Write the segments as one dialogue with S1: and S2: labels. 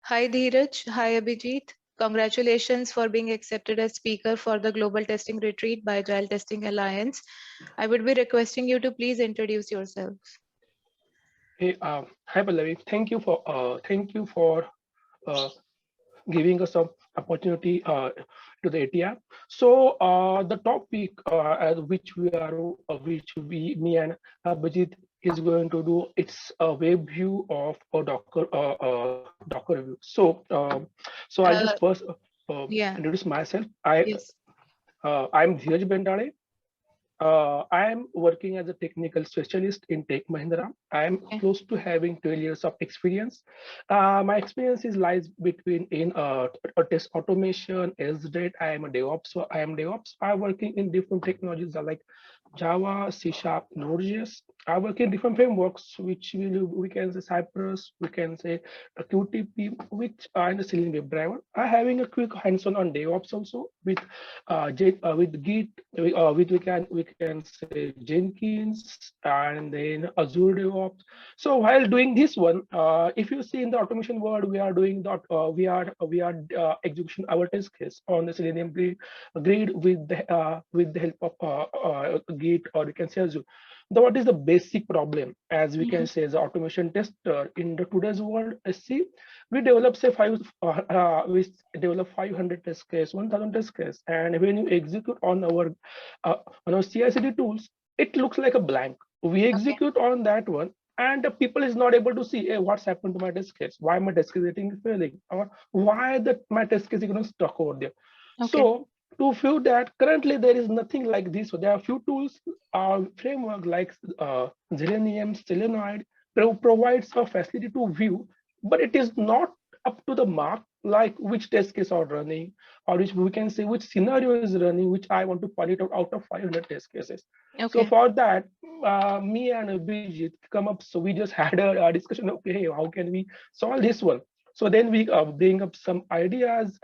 S1: Hi Dheeraj, hi Abhijit. Congratulations for being accepted as speaker for the Global Testing Retreat by Agile Testing Alliance. I would be requesting you to please introduce yourself.
S2: Hey, hi Pallavi. Thank you for uh, giving us some opportunity to the ATR. So the topic as which me and Abhijit is going to do, it's a web view of a Docker view. So I'll just
S1: Uh,
S2: first
S1: yeah,
S2: introduce myself.
S1: yes.
S2: I'm Dheeraj Bendale. I am working as a technical specialist in Tech Mahindra. I am
S1: Okay.
S2: close to having 12 years of experience. My experience is lies between in test automation, SDET. I am a DevOps. So I am DevOps. I'm working in different technologies like Java, C Sharp, Node.js. I work in different frameworks, which we can say Cypress, we can say QTP, which and the Selenium WebDriver. I having a quick hands-on on DevOps also with Git, we can say Jenkins and then Azure DevOps. So while doing this one, if you see in the automation world, we are doing that. We are execution our test case on the Selenium grid with the help of Git, or you can say Azure. What is the basic problem, as we can
S1: Mhm.
S2: say, as automation tester in the today's world? See, we develop say we develop 500 test case, 1000 test case, and when you execute on our CI/CD tools, it looks like a blank. We
S1: Okay.
S2: execute on that one, and the people is not able to see, hey, what's happened to my test case, why my test case is getting failing, or why that my test case is going to stuck over there.
S1: Okay.
S2: So to view that, currently there is nothing like this. So there are few tools, framework like Selenium, Selenoid provides a facility to view, but it is not up to the mark, like which test case are running, or which we can say which scenario is running, which I want to find it out of 500 test cases. So
S1: Okay.
S2: for that, me and Abhijit come up. So we just had a discussion. Okay, hey, how can we solve this one? So then we bring up some ideas,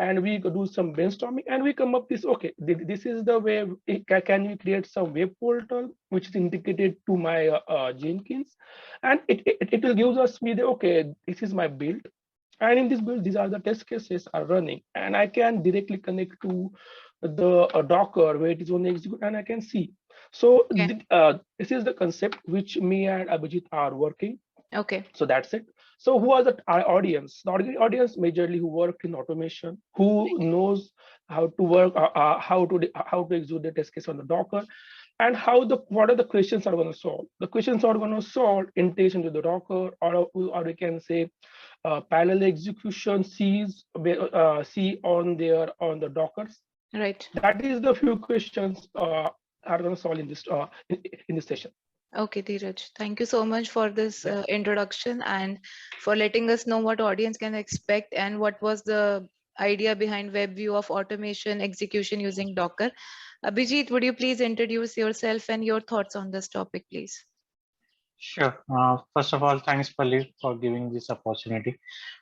S2: and we do some brainstorming, and we come up this. Okay, this is the way. Can we create some web portal which is integrated to my Jenkins, and it will give us me the, okay, this is my build, and in this build these are the test cases are running, and I can directly connect to the Docker where it is going to execute, and I can see. So
S1: Okay.
S2: this is the concept which me and Abhijit are working.
S1: Okay.
S2: So that's it. So who are our audience? The audience majorly who work in automation, who knows how to work, how to execute the test case on the Docker, and what are the questions are going to solve. The questions are going to solve integration to the Docker, or we can say parallel execution C on the Dockers.
S1: Right.
S2: That is the few questions are going to solve in this session.
S1: Okay, Dheeraj. Thank you so much for this
S2: Yeah.
S1: introduction and for letting us know what audience can expect and what was the idea behind web view of automation execution using Docker. Abhijit, would you please introduce yourself and your thoughts on this topic, please?
S3: Sure. First of all, thanks, Palli, for giving this opportunity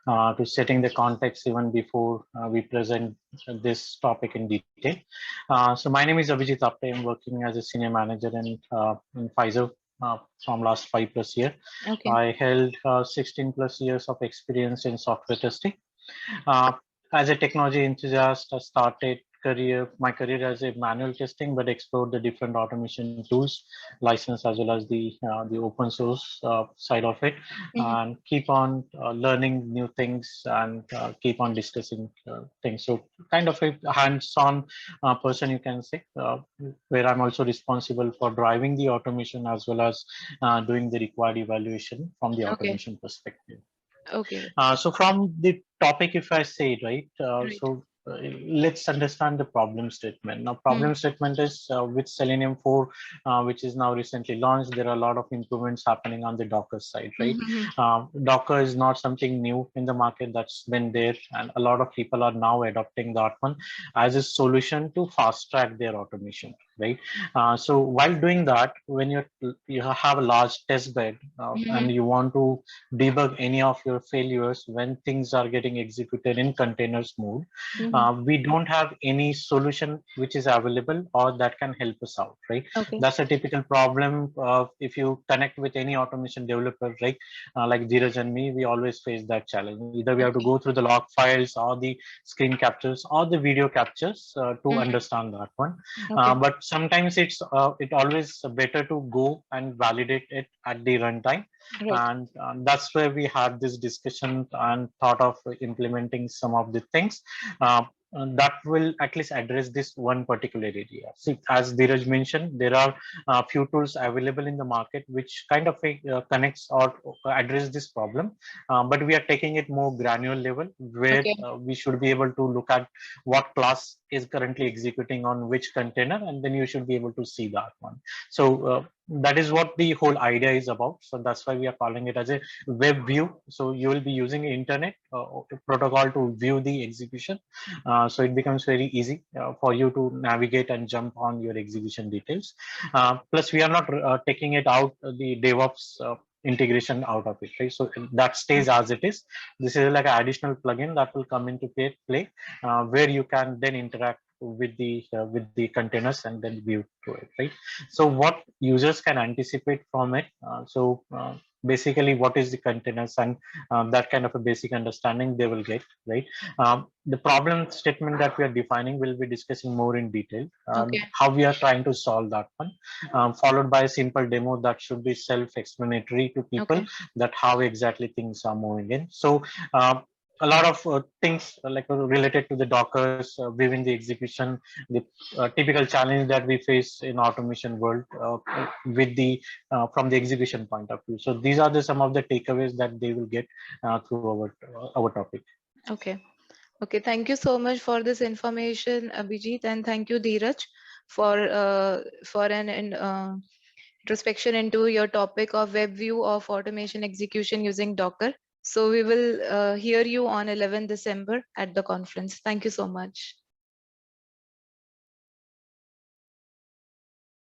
S3: to setting the context even before we present this topic in detail. So my name is Abhijit Apte. I'm working as a senior manager in Pfizer from last 5+ years.
S1: Okay.
S3: I held 16+ years of experience in software testing. Uh, as a technology enthusiast, I started my career as a manual testing, but explored the different automation tools, license as well as the open source side of it,
S1: Mhm.
S3: and keep on learning new things and keep on discussing things. So kind of a hands-on person, you can say, where I'm also responsible for driving the automation as well as doing the required evaluation from the
S1: Okay.
S3: automation perspective.
S1: Okay.
S3: So from the topic, if I say, right,
S1: Right.
S3: let's understand the problem statement. Now,
S1: Hmm.
S3: problem statement is with Selenium 4, which is now recently launched, there are a lot of improvements happening on the Docker side, right?
S1: Mhm.
S3: Docker is not something new in the market, that's been there, and a lot of people are now adopting that one as a solution to fast track their automation. right? So while doing that, when you have a large test bed and you want to debug any of your failures when things are getting executed in containers mode, we don't have any solution which is available or that can help us out, right?
S1: Okay.
S3: That's a typical problem if you connect with any automation developer, right? Like Dheeraj and me, we always face that challenge. Either we have to go through the log files or the screen captures or the video captures to understand that one.
S1: Okay.
S3: But sometimes it always better to go and validate it at the runtime.
S1: Right.
S3: And that's where we had this discussion and thought of implementing some of the things that will at least address this one particular area. See, as Dheeraj mentioned, there are few tools available in the market which kind of connects or address this problem, but we are taking it more granular level where
S1: Okay.
S3: we should be able to look at what class is currently executing on which container, and then you should be able to see that one. So that is what the whole idea is about. So that's why we are calling it as a web view. So you will be using internet protocol to view the execution. So it becomes very easy for you to navigate and jump on your execution details. Plus, we are not taking it out the DevOps integration out of it, right? So that stays as it is. This is like an additional plugin that will come into play where you can then interact with the containers and then view through it, right? So what users can anticipate from it? Basically, what is the containers, and that kind of a basic understanding they will get, right? The problem statement that we are defining will be discussing more in detail,
S1: Okay.
S3: how we are trying to solve that one, followed by a simple demo that should be self-explanatory to people,
S1: Okay.
S3: that how exactly things are moving in. So a lot of things related to the Dockers, viewing the execution, the typical challenge that we face in automation world with the from the execution point of view. So these are some of the takeaways that they will get through our topic.
S1: Okay. Okay. Thank you so much for this information, Abhijit, and thank you, Dheeraj, for an introspection into your topic of web view of automation execution using Docker. So we will hear you on 11 December at the conference. Thank you so much.